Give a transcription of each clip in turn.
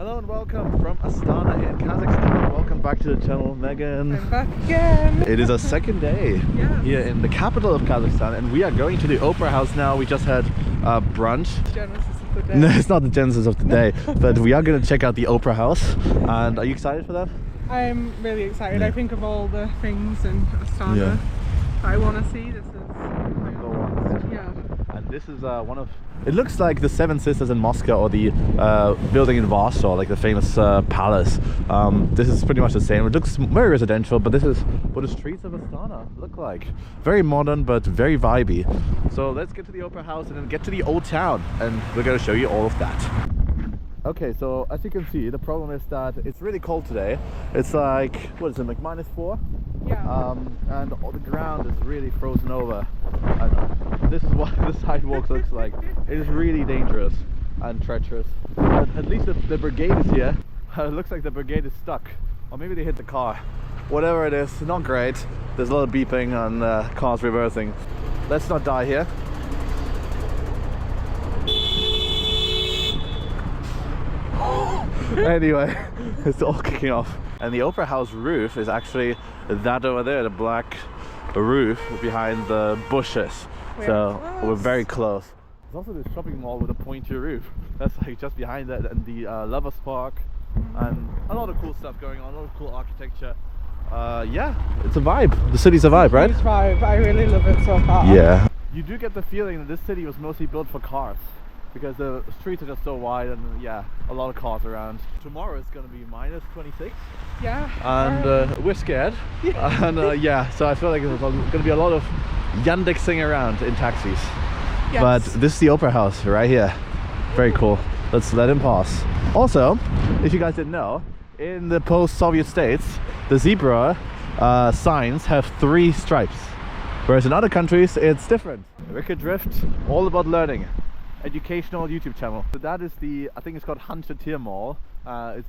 Hello and welcome from Astana in Kazakhstan. Welcome back to the channel, Megan. I'm back again. It is our second day here in the capital of Kazakhstan, and we are going to the Opera House now. We just had brunch. Genesis of the day. No, it's not the genesis of the day, but we are going to check out the Opera House. And are you excited for that? I'm really excited. Yeah. I think of all the things in Astana I want to see. This is And this is one of, it looks like the Seven Sisters in Moscow, or the building in Warsaw, like the famous palace. This is pretty much the same. It looks very residential, but this is what the streets of Astana look like. Very modern, but very vibey. So let's get to the Opera House and then get to the old town, and we're going to show you all of that. Okay, so as you can see, the problem is that it's really cold today. It's like, what is it, like -4? Yeah. And all the ground is really frozen over. And this is what the sidewalk looks like. It is really dangerous and treacherous. At least the brigade is here. It looks like the brigade is stuck, or maybe they hit the car. Whatever it is, not great. There's a lot of beeping and cars reversing. Let's not die here. Anyway, it's all kicking off. And the Opera House roof is actually that over there, the black roof behind the bushes. We're very close. There's also this shopping mall with a pointy roof. That's like just behind that, and the Lovers Park, and a lot of cool stuff going on, a lot of cool architecture. Yeah, it's a vibe. The city's a vibe, right? It's vibe. I really love it so far. Yeah. You do get the feeling that this city was mostly built for cars, because the streets are just so wide, and yeah, a lot of cars around. Tomorrow it's going to be -26. Yeah. And we're scared. Yeah. And yeah, so I feel like there's going to be a lot of Yandexing around in taxis. Yes. But this is the Opera House right here. Very cool. Let's let him pass. Also, if you guys didn't know, in the post-Soviet states, the zebra signs have 3 stripes, whereas in other countries it's different. Wicked Drift, all about learning. Educational YouTube channel. So that is the, I think it's called Tier Mall.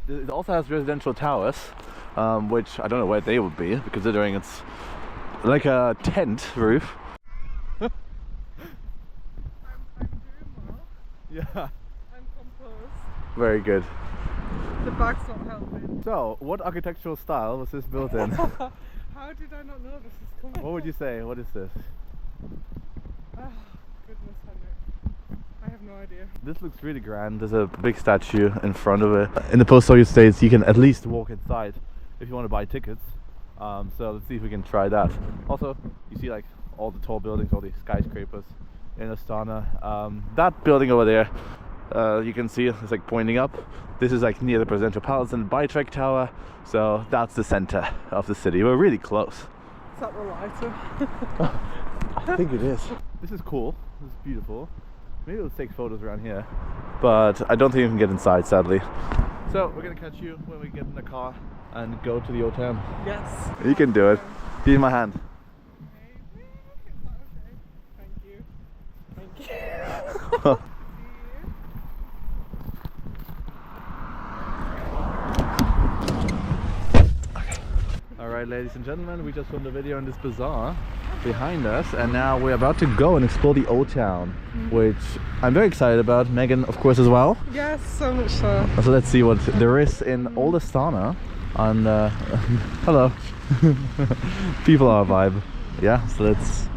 It also has residential towers, which I don't know where they would be, considering it's like a tent roof. I'm doing well. Yeah. I'm composed. Very good. The bag's not helping. So, what architectural style was this built in? How did I not know this is coming? What would you say? What is this? Oh, goodness, Henrik. I have no idea. This looks really grand. There's a big statue in front of it. In the post-Soviet states, you can at least walk inside if you want to buy tickets. So let's see if we can try that. Also, you see like all the tall buildings, all the skyscrapers in Astana. That building over there, you can see it's like pointing up. This is like near the presidential palace and the Baitrek Tower. So that's the center of the city. We're really close. Is that the lighter? I think it is. This is cool. This is beautiful. Maybe let's take photos around here, but I don't think you can get inside, sadly. So we're gonna catch you when we get in the car and go to the old town. Yes. You can do it. Be in my hand. Maybe. Is that okay? Thank you. Thank you. Alright, ladies and gentlemen, we just filmed a video in this bazaar behind us, and now we're about to go and explore the old town, which I'm very excited about. Megan, of course, as well. Yes, so much so. So let's see what there is in old Astana. And hello. People are a vibe. Yeah, so let's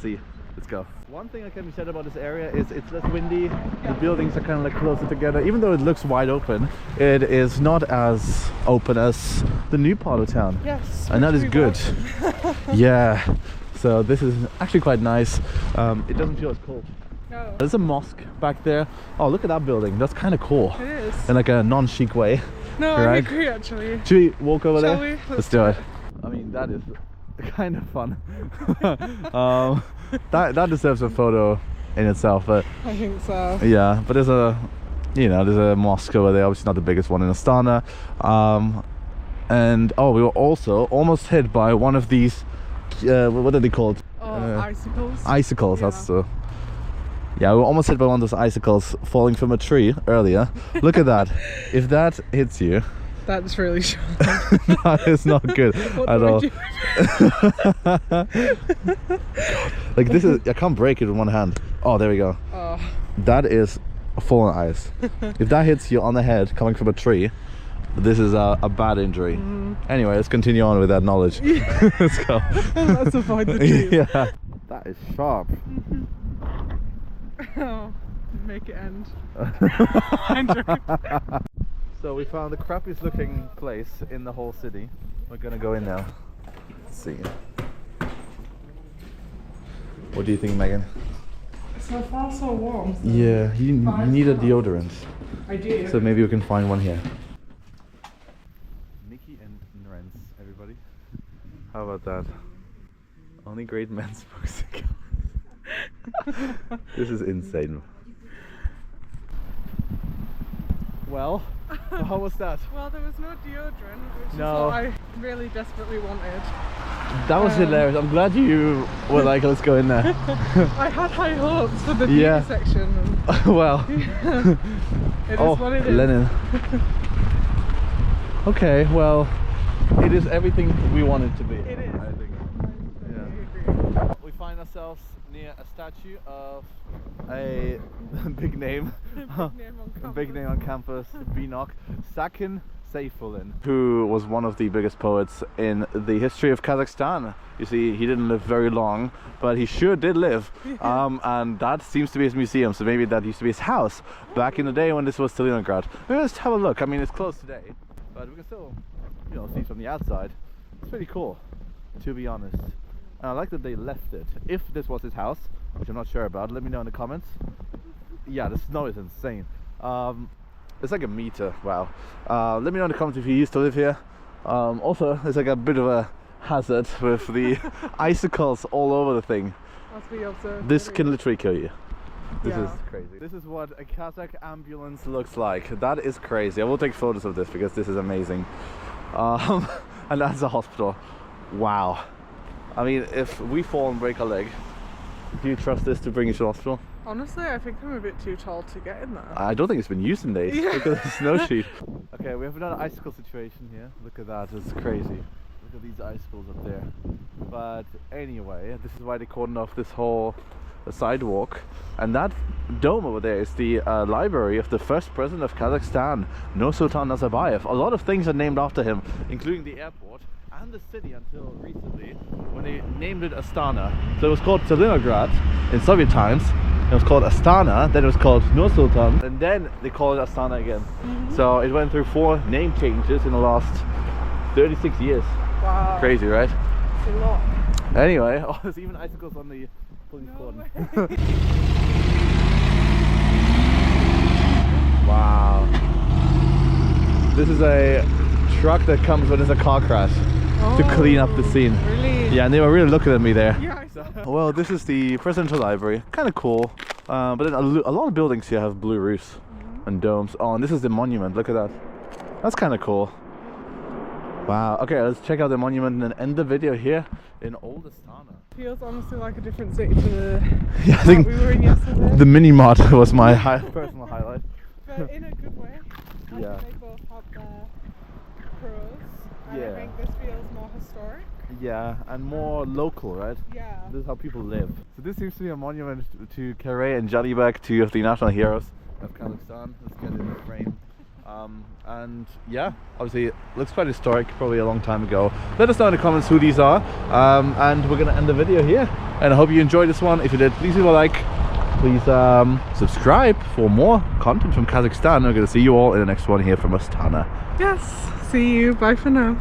see. Let's go. One thing that can be said about this area is it's less windy. The buildings are kind of like closer together. Even though it looks wide open, it is not as open as the new part of town. Yes. And that is good. Yeah. So this is actually quite nice. It doesn't feel as cold. No. There's a mosque back there. Oh, look at that building. That's kind of cool. It is. In like a non-chic way. No, right? I agree actually. Should we walk over Shall there? we? Let's do it. I mean, that is kind of fun. That deserves a photo in itself, but I think so. yeah. But there's a, there's a mosque over there. Obviously not the biggest one in Astana. And oh, we were also almost hit by one of these. What are they called? Icicles. Icicles. Yeah. That's the. Yeah, we were almost hit by one of those icicles falling from a tree earlier. Look at that. If that hits you, that's really short. that is not good at all. Like this is, I can't break it with one hand. Oh, there we go. Oh. That is fallen ice. If that hits you on the head coming from a tree, this is a bad injury. Anyway, let's continue on with that knowledge. Let's go. Let's avoid the trees. Yeah. That is sharp. Oh, make it end. So we found the crappiest looking place in the whole city. We're gonna go in now. Let's see. What do you think, Megan? So far so warm. So Yeah, you need a deodorant. I do. So maybe we can find one here. Nikki and Nrenz, everybody. How about that? Only great men smoke cigars. This is insane. Well, how was that? Well, there was no deodorant, which No. is what I really desperately wanted. That was hilarious. I'm glad you were like, let's go in there. I had high hopes for the Yeah. beauty section. Well. It is what it is. Lenin. Okay, well, it is everything we want it to be. It is. I think. I agree. We find ourselves near a statue of a big name. Big name on campus. Binok Sakin Seyfulin, who was one of the biggest poets in the history of Kazakhstan. You see, he didn't live very long, but he sure did live. And that seems to be his museum, so maybe that used to be his house back in the day when this was Tselinograd. Maybe let's have a look. I mean, it's closed today, but we can still, you know, see from the outside. It's pretty cool, to be honest. And I like that they left it. If this was his house, which I'm not sure about, let me know in the comments. Yeah, the snow is insane. It's like a meter. Wow. Let me know in the comments if you used to live here. Also, there's like a bit of a hazard with the icicles all over the thing. As we observed. This can literally kill you. This Yeah. is crazy. This is what a Kazakh ambulance looks like. That is crazy. I will take photos of this because this is amazing. And that's a hospital. Wow. I mean, if we fall and break a leg, do you trust this to bring you to the hospital? Honestly, I think I'm a bit too tall to get in there. I don't think it's been used in days. Yeah. Look at the snow sheet. Okay, we have another icicle situation here. Look at that, it's crazy. Look at these icicles up there. But anyway, this is why they cordoned off this whole sidewalk. And that dome over there is the library of the first president of Kazakhstan, Nursultan Nazarbayev. A lot of things are named after him, including the airport and the city until recently when they named it Astana. So it was called Tselinograd in Soviet times. It was called Astana, then it was called Nursultan, and then they called it Astana again. So it went through 4 name changes in the last 36 years. Wow. Crazy, right? It's a lot. Anyway, oh, there's even icicles on the police cordon. Wow. This is a truck that comes when there's a car crash to clean up the scene. Really? Yeah, and they were really looking at me there. Yeah, I saw that. Well, this is the presidential library. Kind of cool. But then a lot of buildings here have blue roofs and domes. Oh, and this is the monument. Look at that. That's kind of cool. Wow. Okay, let's check out the monument and then end the video here in Old Astana. Feels honestly like a different city to the Yeah, I think we were in yesterday. the mini mart was my personal highlight. But in a good way. I Yeah. think they both have their pros. And Yeah. I think this feels more historic. Yeah, and more local, right? Yeah. This is how people live. So this seems to be a monument to Kare and Jalibek, 2 of the national heroes of Kazakhstan. Let's get in the frame. And yeah, obviously it looks quite historic, probably a long time ago. Let us know in the comments who these are. And we're gonna end the video here. And I hope you enjoyed this one. If you did, please leave a like. Please subscribe for more content from Kazakhstan. We're gonna see you all in the next one here from Astana. Yes. See you. Bye for now.